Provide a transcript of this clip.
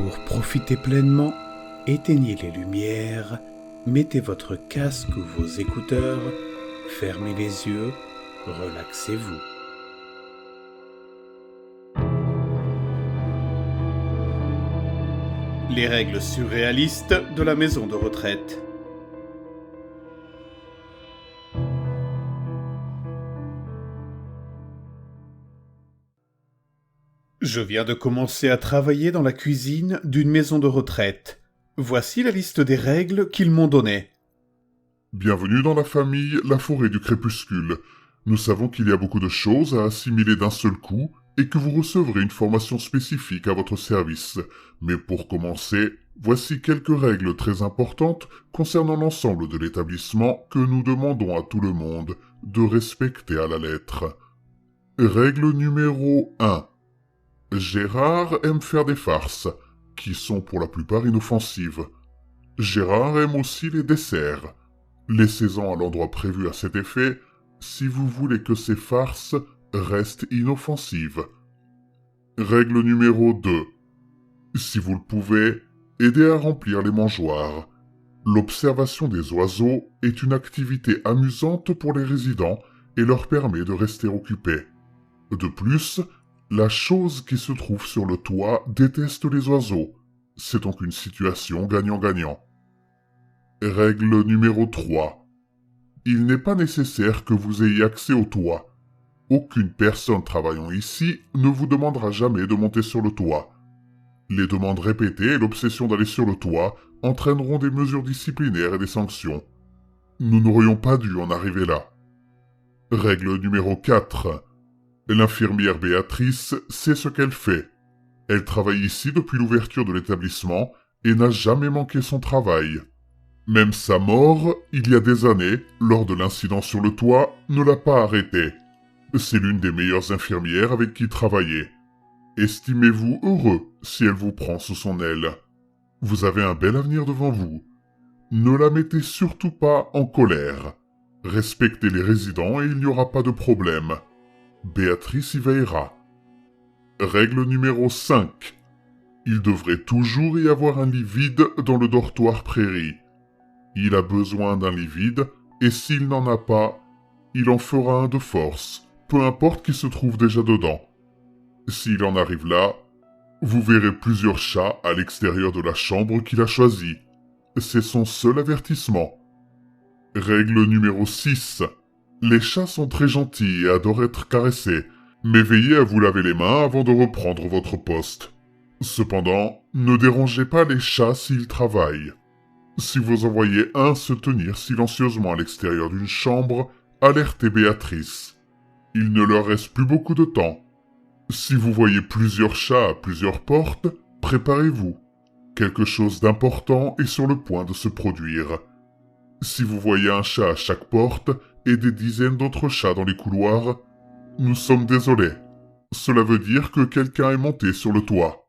Pour profiter pleinement, éteignez les lumières, mettez votre casque ou vos écouteurs, fermez les yeux, relaxez-vous. Les règles surréalistes de la maison de retraite. Je viens de commencer à travailler dans la cuisine d'une maison de retraite. Voici la liste des règles qu'ils m'ont données. Bienvenue dans la famille La Forêt du Crépuscule. Nous savons qu'il y a beaucoup de choses à assimiler d'un seul coup et que vous recevrez une formation spécifique à votre service. Mais pour commencer, voici quelques règles très importantes concernant l'ensemble de l'établissement que nous demandons à tout le monde de respecter à la lettre. Règle numéro 1. Gérard aime faire des farces, qui sont pour la plupart inoffensives. Gérard aime aussi les desserts. Laissez-en à l'endroit prévu à cet effet, si vous voulez que ces farces restent inoffensives. Règle numéro 2. Si vous le pouvez, aidez à remplir les mangeoires. L'observation des oiseaux est une activité amusante pour les résidents et leur permet de rester occupés. De plus, la chose qui se trouve sur le toit déteste les oiseaux. C'est donc une situation gagnant-gagnant. Règle numéro 3. Il n'est pas nécessaire que vous ayez accès au toit. Aucune personne travaillant ici ne vous demandera jamais de monter sur le toit. Les demandes répétées et l'obsession d'aller sur le toit entraîneront des mesures disciplinaires et des sanctions. Nous n'aurions pas dû en arriver là. Règle numéro 4. L'infirmière Béatrice sait ce qu'elle fait. Elle travaille ici depuis l'ouverture de l'établissement et n'a jamais manqué son travail. Même sa mort, il y a des années, lors de l'incident sur le toit, ne l'a pas arrêtée. C'est l'une des meilleures infirmières avec qui travailler. Estimez-vous heureux si elle vous prend sous son aile. Vous avez un bel avenir devant vous. Ne la mettez surtout pas en colère. Respectez les résidents et il n'y aura pas de problème. Béatrice y veillera. Règle numéro 5. Il devrait toujours y avoir un lit vide dans le dortoir prairie. Il a besoin d'un lit vide, et s'il n'en a pas, il en fera un de force, peu importe qui se trouve déjà dedans. S'il en arrive là, vous verrez plusieurs chats à l'extérieur de la chambre qu'il a choisie. C'est son seul avertissement. Règle numéro 6. Les chats sont très gentils et adorent être caressés, mais veillez à vous laver les mains avant de reprendre votre poste. Cependant, ne dérangez pas les chats s'ils travaillent. Si vous en voyez un se tenir silencieusement à l'extérieur d'une chambre, alertez Béatrice. Il ne leur reste plus beaucoup de temps. Si vous voyez plusieurs chats à plusieurs portes, préparez-vous. Quelque chose d'important est sur le point de se produire. Si vous voyez un chat à chaque porte et des dizaines d'autres chats dans les couloirs, nous sommes désolés. Cela veut dire que quelqu'un est monté sur le toit.